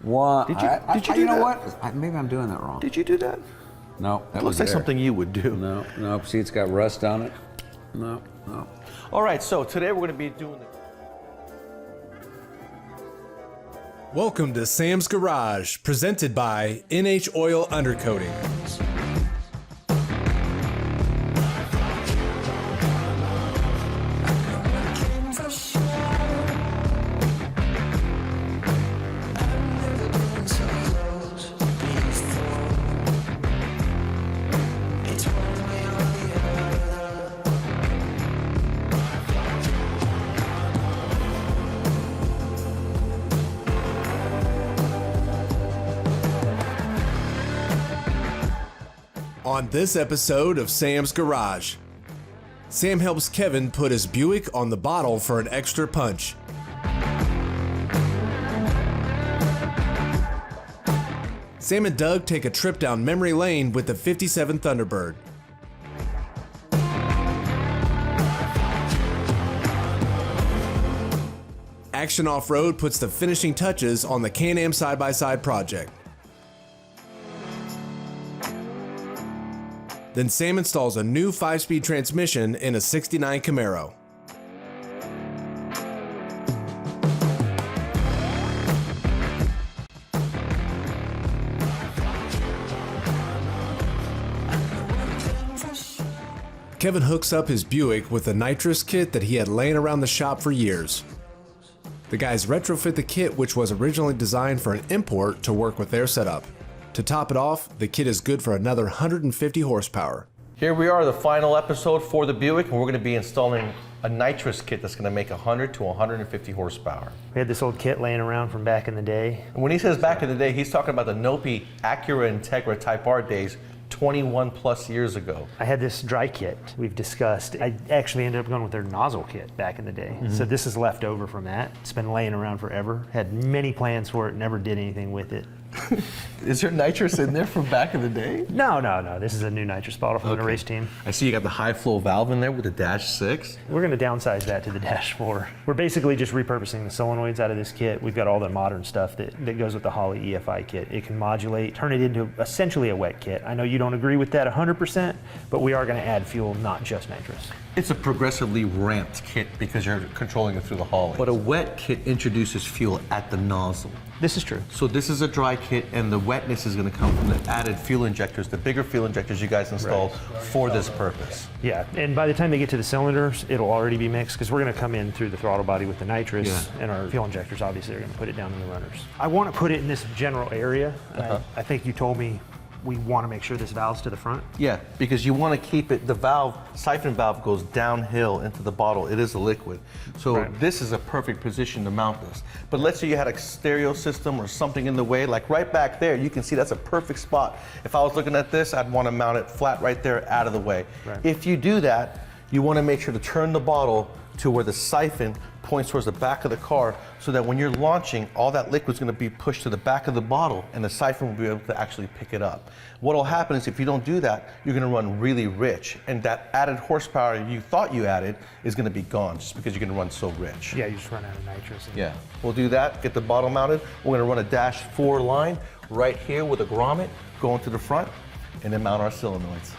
What? Did you do you know that? what? Maybe I'm doing that wrong. Did you do that? No, that Looks like something you would do. No. See, it's got rust on it. No. All right, so today we're going to be doing the... Welcome to Sam's Garage, presented by NH Oil Undercoating. On this episode of Sam's Garage, Sam helps Kevin put his Buick on the bottle for an extra punch. Sam and Doug take a trip down memory lane with the '57 Thunderbird. Action Off-Road puts the finishing touches on the Can-Am side-by-side project. Then Sam installs a new 5-speed transmission in a '69 Camaro. Kevin hooks up his Buick with a nitrous kit that he had laying around the shop for years. The guys retrofit the kit, which was originally designed for an import, to work with their setup. To top it off, the kit is good for another 150 horsepower. Here we are, the final episode for the Buick, and we're going to be installing a nitrous kit that's going to make 100 to 150 horsepower. We had this old kit laying around from back in the day. And when he says back in the day, he's talking about the Nopi Acura Integra Type R days, 21 plus years ago. I had this dry kit we've discussed. I actually ended up going with their nozzle kit back in the day. So this is left over from that. It's been laying around forever. Had many plans for it, never did anything with it. Is there nitrous in there from back in the day? No. This is a new nitrous bottle from the race team. I see you got the high flow valve in there with the Dash 6. We're going to downsize that to the Dash 4. We're basically just repurposing the solenoids out of this kit. We've got all the modern stuff that goes with the Holley EFI kit. It can modulate, turn it into essentially a wet kit. I know you don't agree with that 100%, but we are going to add fuel, not just nitrous. It's a progressively ramped kit because you're controlling it through the Holley. But a wet kit introduces fuel at the nozzle. This is true. So this is a dry kit, and the wetness is going to come from the added fuel injectors, the bigger fuel injectors you guys installed for this purpose. Yeah, and by the time they get to the cylinders, it'll already be mixed because we're going to come in through the throttle body with the nitrous, and our fuel injectors obviously are going to put it down in the runners. I want to put it in this general area. I think you told me we want to make sure this valve's to the front. Yeah, because you want to keep it, the valve, siphon valve goes downhill into the bottle. It is a liquid. So this is a perfect position to mount this. But let's say you had a stereo system or something in the way, like right back there, you can see that's a perfect spot. If I was looking at this, I'd want to mount it flat right there out of the way. If you do that, you want to make sure to turn the bottle to where the siphon points towards the back of the car so that when you're launching, all that liquid's going to be pushed to the back of the bottle and the siphon will be able to actually pick it up. What'll happen is if you don't do that, you're going to run really rich, and that added horsepower you thought you added is going to be gone just because you're going to run so rich. Yeah, you just run out of nitrous. Yeah, we'll do that, get the bottle mounted. We're going to run a Dash 4 line right here with a grommet going to the front and then mount our solenoids.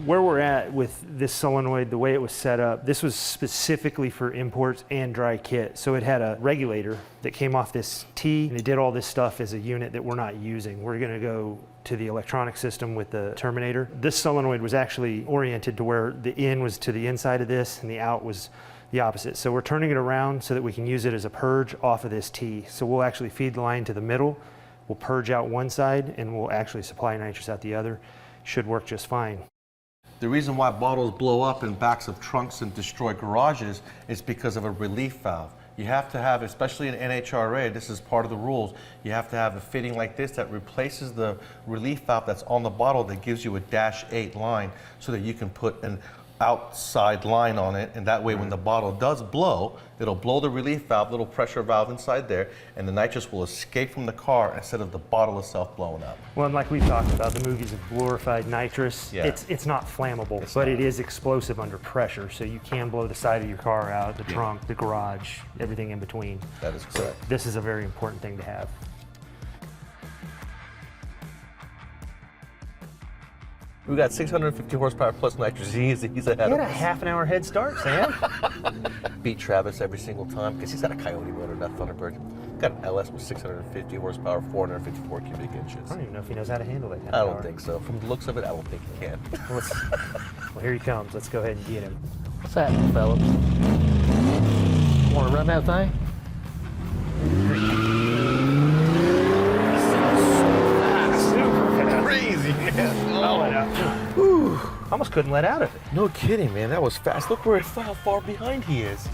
Where we're at with this solenoid, the way it was set up, this was specifically for imports and dry kit. So it had a regulator that came off this T, and it did all this stuff as a unit that we're not using. We're gonna go to the electronic system with the Terminator. This solenoid was actually oriented to where the in was to the inside of this and the out was the opposite. So we're turning it around so that we can use it as a purge off of this T. So we'll actually feed the line to the middle, we'll purge out one side, and we'll actually supply nitrous out the other. Should work just fine. The reason why bottles blow up in backs of trunks and destroy garages is because of a relief valve. You have to have, especially in NHRA, this is part of the rules, you have to have a fitting like this that replaces the relief valve that's on the bottle that gives you a Dash 8 line so that you can put an outside line on it, and that way when the bottle does blow, it'll blow the relief valve, little pressure valve inside there, and the nitrous will escape from the car instead of the bottle itself blowing up. Well, and like we talked about, the movies have glorified nitrous. Yeah. It's not flammable, but it is explosive under pressure, so you can blow the side of your car out, the trunk, the garage, everything in between. That is correct. This is a very important thing to have. We got 650 horsepower plus nitrous. He's ahead You of had a us. half an hour head start, Sam. Beat Travis every single time because he's got a Coyote motor, not Thunderbird. Got an LS with 650 horsepower, 454 cubic inches. I don't even know if he knows how to handle that kind I of don't power. think so. From the looks of it, I don't think he can. Well, here he comes. Let's go ahead and get him. What's happening, fellas? Want to run that thing? Crazy, man. I'll let out. Almost couldn't let out of it. No kidding, man. That was fast. Look how far behind he is.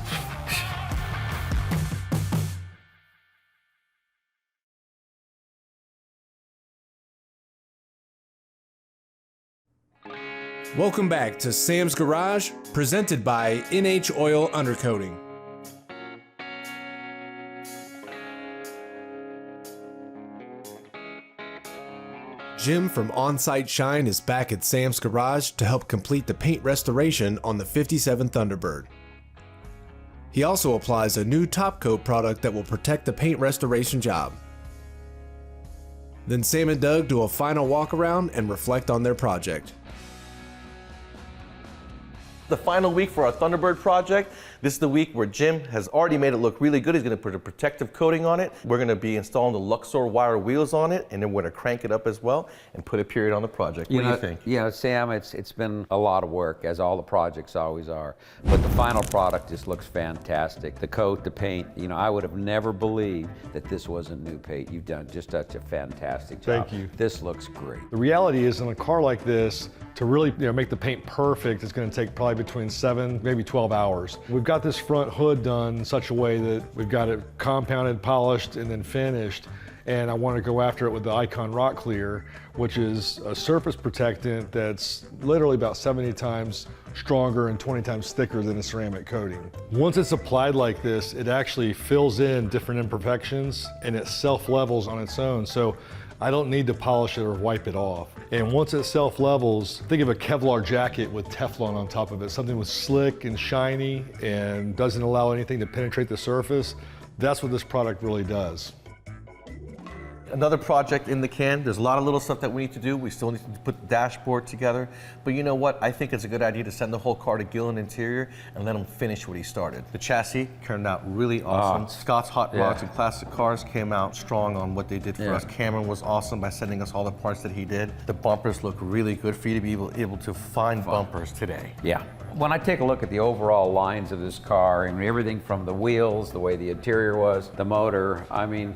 Welcome back to Sam's Garage, presented by NH Oil Undercoating. Jim from On-Site Shine is back at Sam's Garage to help complete the paint restoration on the 57 Thunderbird. He also applies a new top coat product that will protect the paint restoration job. Then Sam and Doug do a final walk around and reflect on their project. The final week for our Thunderbird project. This is the week where Jim has already made it look really good. He's going to put a protective coating on it. We're going to be installing the Luxor wire wheels on it, and then we're going to crank it up as well and put a period on the project. What do you think? Yeah, Sam, it's been a lot of work, as all the projects always are. But the final product just looks fantastic. The coat, the paint, I would have never believed that this wasn't new paint. You've done just such a fantastic job. Thank you. This looks great. The reality is, in a car like this, to really make the paint perfect, it's going to take probably between 7, maybe 12 hours. We've got this front hood done in such a way that we've got it compounded, polished, and then finished. And I want to go after it with the Icon Rock Clear, which is a surface protectant that's literally about 70 times stronger and 20 times thicker than a ceramic coating. Once it's applied like this, it actually fills in different imperfections and it self-levels on its own. So I don't need to polish it or wipe it off. And once it self-levels, think of a Kevlar jacket with Teflon on top of it, something with slick and shiny and doesn't allow anything to penetrate the surface. That's what this product really does. Another project in the can. There's a lot of little stuff that we need to do. We still need to put the dashboard together. But you know what? I think it's a good idea to send the whole car to Gillen Interior and let him finish what he started. The chassis turned out really awesome. Scott's Hot Rods and Classic Cars came out strong on what they did for us. Cameron was awesome by sending us all the parts that he did. The bumpers look really good for you to be able to find bumpers today. Yeah. When I take a look at the overall lines of this car and everything from the wheels, the way the interior was, the motor, I mean,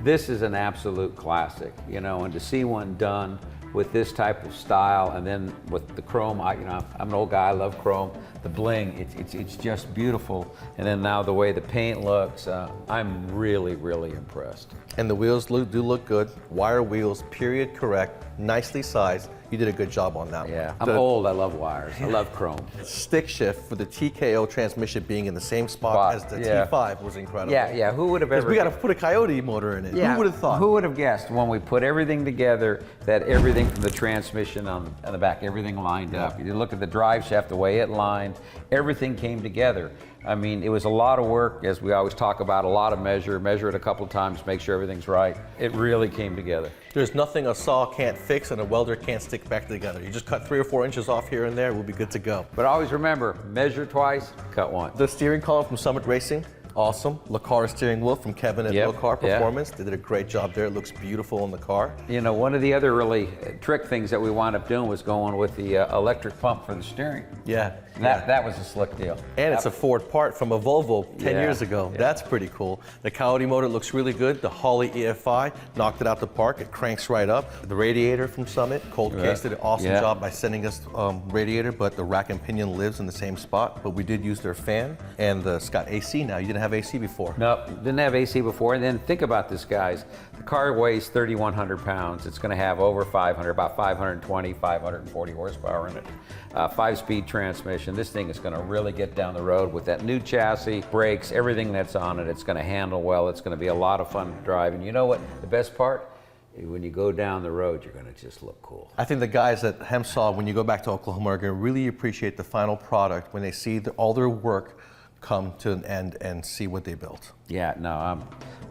this is an absolute classic, and to see one done with this type of style and then with the chrome, I'm an old guy, I love chrome, the bling, it's just beautiful. And then now the way the paint looks, I'm really, really impressed. And the wheels do look good. Wire wheels, period correct, nicely sized. You did a good job on that Yeah, one. I'm old, I love wires, I love chrome. Stick shift for the TKO transmission being in the same spot as the T5 was incredible. Yeah, who would have ever... We got to put a Coyote motor in it. Yeah, Who would have thought? Who would have guessed when we put everything together that everything from the transmission on the back, everything lined up. You look at the drive shaft, the way it lined, everything came together. I mean, it was a lot of work, as we always talk about, a lot of measure it a couple of times, make sure everything's right. It really came together. There's nothing a saw can't fix and a welder can't stick back together. You just cut 3 or 4 inches off here and there, we'll be good to go. But always remember, measure twice, cut once. The steering column from Summit Racing, awesome. LaCar steering wheel from Kevin at LaCar Performance. They did a great job there. It looks beautiful in the car. One of the other really trick things that we wound up doing was going with the electric pump for the steering. Yeah. That was a slick deal. And it's a Ford part from a Volvo 10 years ago. Yeah. That's pretty cool. The Coyote motor looks really good. The Holley EFI knocked it out the park. It cranks right up. The radiator from Summit, Cold Case did an awesome job by sending us radiator, but the rack and pinion lives in the same spot. But we did use their fan and the Scott AC now. You didn't have have AC before. No, didn't have AC before. And then think about this, guys. The car weighs 3,100 pounds. It's going to have over 500, about 520, 540 horsepower in it. 5-speed transmission. This thing is going to really get down the road with that new chassis, brakes, everything that's on it. It's going to handle well. It's going to be a lot of fun to drive. And you know what? The best part? When you go down the road, you're going to just look cool. I think the guys at Hempsaw, when you go back to Oklahoma, are going to really appreciate the final product when they see all their work come to an end and see what they built. Yeah, no, I'm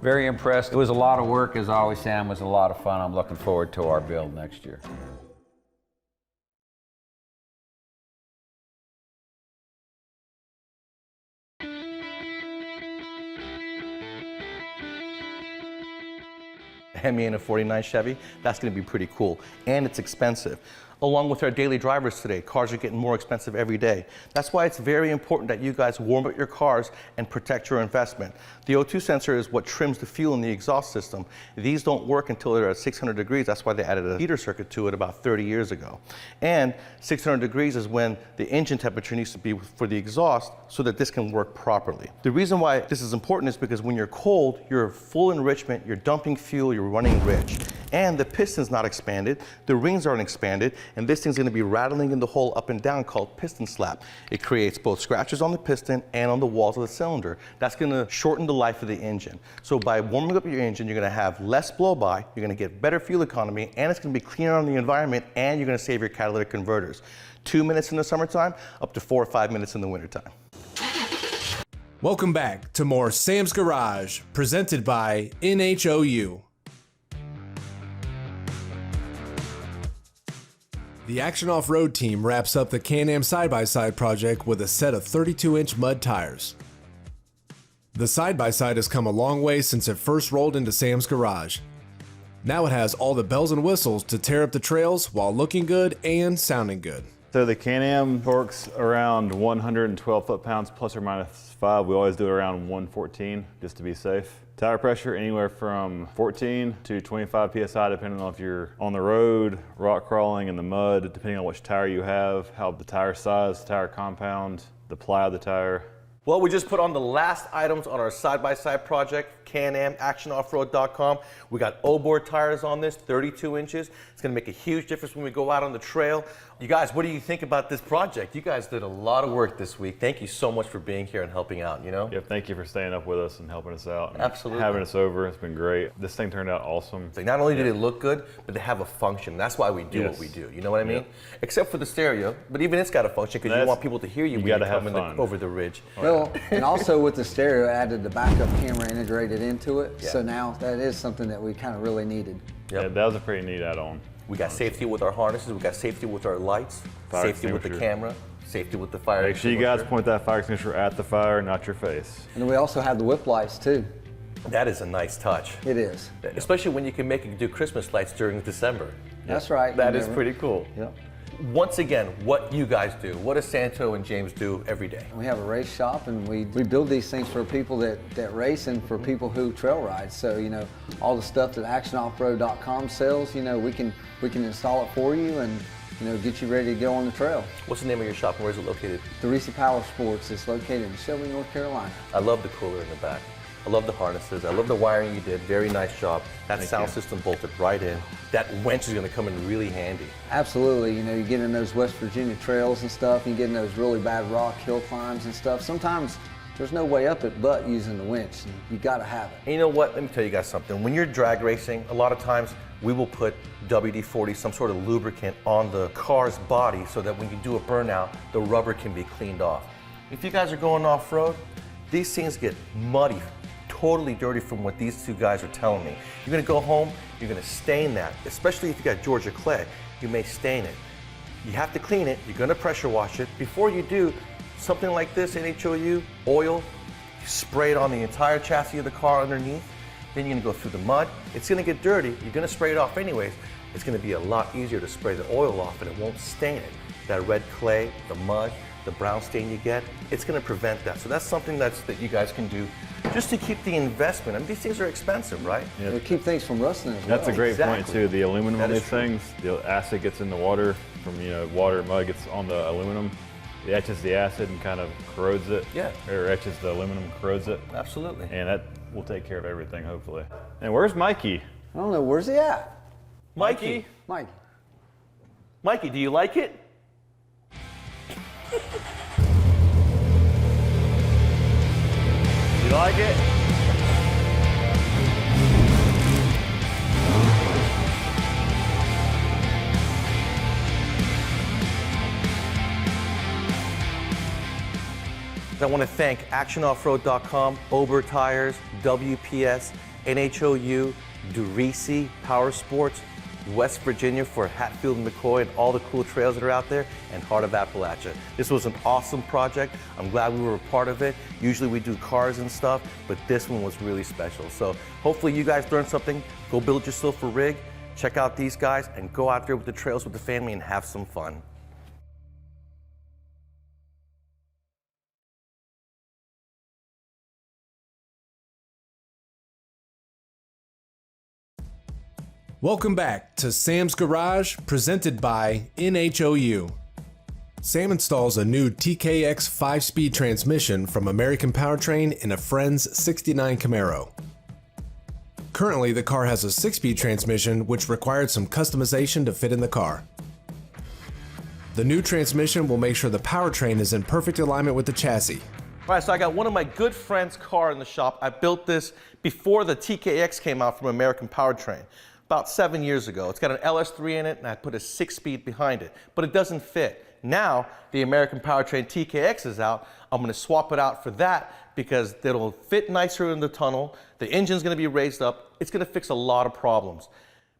very impressed. It was a lot of work, as always, Sam. It was a lot of fun. I'm looking forward to our build next year. Hemi in a 49 Chevy, that's going to be pretty cool. And it's expensive. Along with our daily drivers today, cars are getting more expensive every day. That's why it's very important that you guys warm up your cars and protect your investment. The O2 sensor is what trims the fuel in the exhaust system. These don't work until they're at 600 degrees. That's why they added a heater circuit to it about 30 years ago. And 600 degrees is when the engine temperature needs to be for the exhaust so that this can work properly. The reason why this is important is because when you're cold, you're full enrichment, you're dumping fuel, you're running rich. And the piston's not expanded, the rings aren't expanded, and this thing's going to be rattling in the hole up and down called piston slap. It creates both scratches on the piston and on the walls of the cylinder. That's going to shorten the life of the engine. So by warming up your engine, you're going to have less blow-by, you're going to get better fuel economy, and it's going to be cleaner on the environment, and you're going to save your catalytic converters. 2 minutes in the summertime, up to 4 or 5 minutes in the wintertime. Welcome back to more Sam's Garage, presented by NHOU. The Action Off-Road team wraps up the Can-Am side-by-side project with a set of 32-inch mud tires. The side-by-side has come a long way since it first rolled into Sam's Garage. Now it has all the bells and whistles to tear up the trails while looking good and sounding good. So the Can-Am torques around 112 foot-pounds plus or minus 5. We always do it around 114 just to be safe. Tire pressure anywhere from 14 to 25 PSI depending on if you're on the road, rock crawling in the mud, depending on which tire you have, how the tire size, tire compound, the ply of the tire. Well, we just put on the last items on our side-by-side project, Can-Am, actionoffroad.com. We got O-board tires on this, 32 inches. It's gonna make a huge difference when we go out on the trail. You guys, what do you think about this project? You guys did a lot of work this week. Thank you so much for being here and helping out, you know? Yep, thank you for staying up with us and helping us out. And Absolutely. having us over, it's been great. This thing turned out awesome. Like not only did it look good, but they have a function. That's why we do what we do, you know what I mean? Yep. Except for the stereo, but even it's got a function because you want people to hear you when gotta you're have coming fun. over the ridge. Well, and also with the stereo, added the backup camera integrated into it. Yeah. So now that is something that we kind of really needed. Yep. Yeah, that was a pretty neat add-on. We got safety with our harnesses, we got safety with our lights, Fire safety with the extinguisher. camera, safety with the fire Make sure you guys extinguisher. point that fire extinguisher at the fire, not your face. And then we also have the whip lights too. That is a nice touch. It is. Especially when you can make it do Christmas lights during December. That's right. That You is know, pretty cool. Yep. Once again, what you guys do, what does Santo and James do every day? We have a race shop and we build these things for people that race and for people who trail ride. So, you know, all the stuff that actionoffroad.com sells, you know, we can install it for you and, you know, get you ready to go on the trail. What's the name of your shop and where is it located? Theresa Power Sports is located in Shelby, North Carolina. I love the cooler in the back. I love the harnesses. I love the wiring you did. Very nice job. That sound system bolted right in. That winch is going to come in really handy. Absolutely, you know, you get in those West Virginia trails and stuff, you get in those really bad rock hill climbs and stuff. Sometimes there's no way up it but using the winch, and you gotta have it. And you know what? Let me tell you guys something. When you're drag racing, a lot of times we will put WD-40, some sort of lubricant, on the car's body so that when you do a burnout, the rubber can be cleaned off. If you guys are going off-road, these things get muddy, totally dirty from what these two guys are telling me. You're gonna go home, you're gonna stain that, especially if you got Georgia clay, you may stain it. You have to clean it, you're gonna pressure wash it. Before you do, something like this, NHOU, oil, you spray it on the entire chassis of the car underneath, then you're gonna go through the mud. It's gonna get dirty, you're gonna spray it off anyways. It's gonna be a lot easier to spray the oil off and it won't stain it. That red clay, the mud, the brown stain you get, it's gonna prevent that. So that's something that you guys can do just to keep the investment. I mean, these things are expensive, right? It'll keep things from rusting as well. That's a great point Exactly. too. The aluminum That on is these true. things, the acid gets in the water from, you know, water and mud gets on the aluminum. It etches the acid and kind of corrodes it. Yeah. Or etches the aluminum, corrodes it. Absolutely. And that will take care of everything, hopefully. And where's Mikey? I don't know, where's he at? Mikey, Mike. Mikey, do you like it? You like it? I want to thank ActionOffroad.com, Ober Tires, WPS, NHOU, Durisi, Power Sports, West Virginia for Hatfield and McCoy and all the cool trails that are out there, and Heart of Appalachia. This was an awesome project. I'm glad we were a part of it. Usually we do cars and stuff, but this one was really special. So hopefully you guys learned something. Go build yourself a rig, check out these guys, and go out there with the trails with the family and have some fun. Welcome back to Sam's Garage, presented by NHOU. Sam installs a new TKX 5-speed transmission from American Powertrain in a friend's 69 Camaro. Currently, the car has a 6-speed transmission which required some customization to fit in the car. The new transmission will make sure the powertrain is in perfect alignment with the chassis. All right, so I got one of my good friend's car in the shop. I built this before the TKX came out from American Powertrain, about 7 years ago. It's got an LS3 in it, and I put a 6-speed behind it, but it doesn't fit. Now, the American Powertrain TKX is out. I'm gonna swap it out for that because it'll fit nicer in the tunnel. The engine's gonna be raised up. It's gonna fix a lot of problems.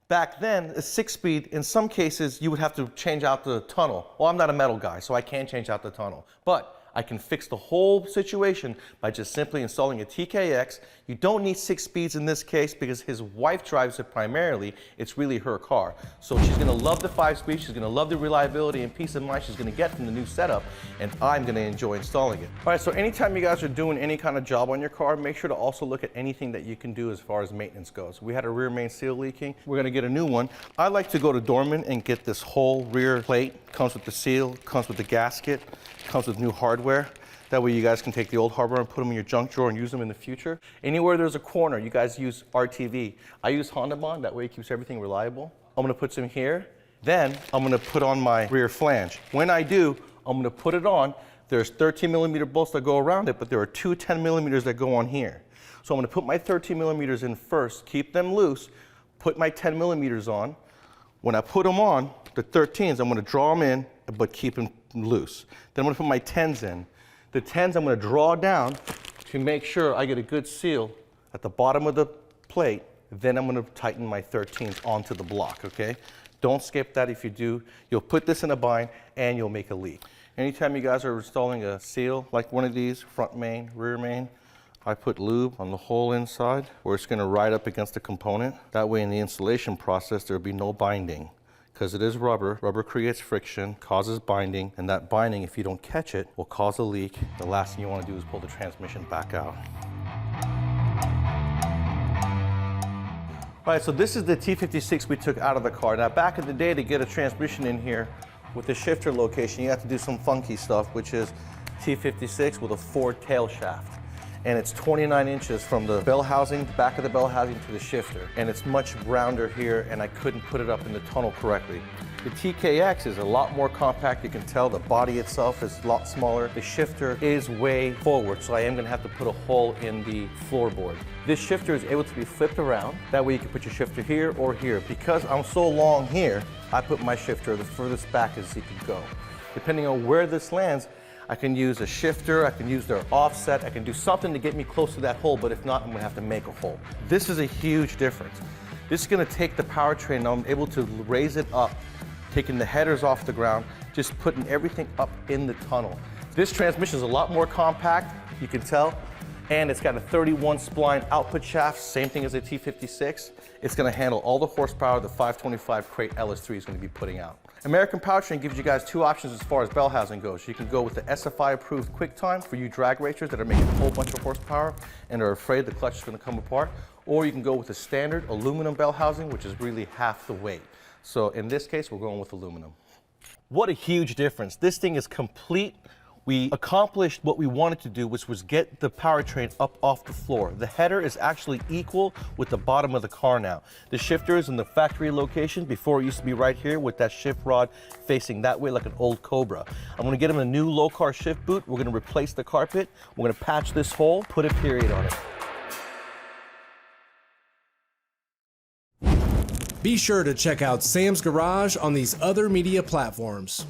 Back then, a 6-speed, in some cases, you would have to change out the tunnel. Well, I'm not a metal guy, so I can't change out the tunnel. But I can fix the whole situation by just simply installing a TKX. You don't need 6 speeds in this case because his wife drives it primarily. It's really her car. So she's gonna love the 5-speed, she's gonna love the reliability and peace of mind she's gonna get from the new setup, and I'm gonna enjoy installing it. All right, so anytime you guys are doing any kind of job on your car, make sure to also look at anything that you can do as far as maintenance goes. We had a rear main seal leaking. We're gonna get a new one. I like to go to Dorman and get this whole rear plate. Comes with the seal, comes with the gasket, comes with new hardware. That way you guys can take the old hardware and put them in your junk drawer and use them in the future. Anywhere there's a corner, you guys use RTV. I use Honda Bond, that way it keeps everything reliable. I'm gonna put some here. Then I'm gonna put on my rear flange. When I do, I'm gonna put it on. There's 13 millimeter bolts that go around it, but there are two 10 millimeters that go on here. So I'm gonna put my 13 millimeters in first, keep them loose, put my 10 millimeters on. When I put them on, the 13s, I'm gonna draw them in, but keep them loose. Then I'm gonna put my 10s in. The 10s I'm gonna draw down to make sure I get a good seal at the bottom of the plate. Then I'm gonna tighten my 13s onto the block, okay? Don't skip that. If you do, you'll put this in a bind and you'll make a leak. Anytime you guys are installing a seal, like one of these, front main, rear main, I put lube on the whole inside where it's gonna ride up against the component. That way in the installation process, there'll be no binding. Because it is rubber. Rubber creates friction, causes binding, and that binding, if you don't catch it, will cause a leak. The last thing you want to do is pull the transmission back out. All right, so this is the T56 we took out of the car. Now, back in the day, to get a transmission in here with the shifter location, you have to do some funky stuff, which is T56 with a Ford tail shaft. And it's 29 inches from the bell housing, back of the bell housing to the shifter. And it's much rounder here, and I couldn't put it up in the tunnel correctly. The TKX is a lot more compact. You can tell the body itself is a lot smaller. The shifter is way forward, so I am gonna have to put a hole in the floorboard. This shifter is able to be flipped around. That way you can put your shifter here or here. Because I'm so long here, I put my shifter the furthest back as you can go. Depending on where this lands, I can use a shifter, I can use their offset, I can do something to get me close to that hole, but if not, I'm gonna have to make a hole. This is a huge difference. This is gonna take the powertrain, I'm able to raise it up, taking the headers off the ground, just putting everything up in the tunnel. This transmission is a lot more compact, you can tell, and it's got a 31 spline output shaft, same thing as a T56. It's gonna handle all the horsepower the 525 crate LS3 is gonna be putting out. American Powertrain gives you guys two options as far as bell housing goes. You can go with the SFI approved QuickTime for you drag racers that are making a whole bunch of horsepower and are afraid the clutch is gonna come apart. Or you can go with the standard aluminum bell housing, which is really half the weight. So in this case, we're going with aluminum. What a huge difference. This thing is complete We accomplished what we wanted to do, which was get the powertrain up off the floor. The header is actually equal with the bottom of the car now. The shifter is in the factory location. Before it used to be right here with that shift rod facing that way like an old Cobra. I'm gonna get him a new low car shift boot. We're gonna replace the carpet. We're gonna patch this hole, put a period on it. Be sure to check out Sam's Garage on these other media platforms.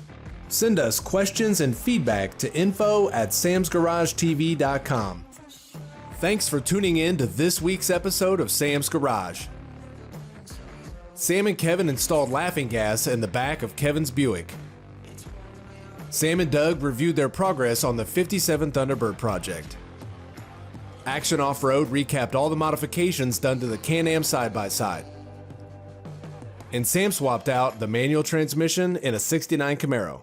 Send us questions and feedback to info@samsgaragetv.com. Thanks for tuning in to this week's episode of Sam's Garage. Sam and Kevin installed laughing gas in the back of Kevin's Buick. Sam and Doug reviewed their progress on the 57 Thunderbird project. Action Off-Road recapped all the modifications done to the Can-Am side-by-side. And Sam swapped out the manual transmission in a '69 Camaro.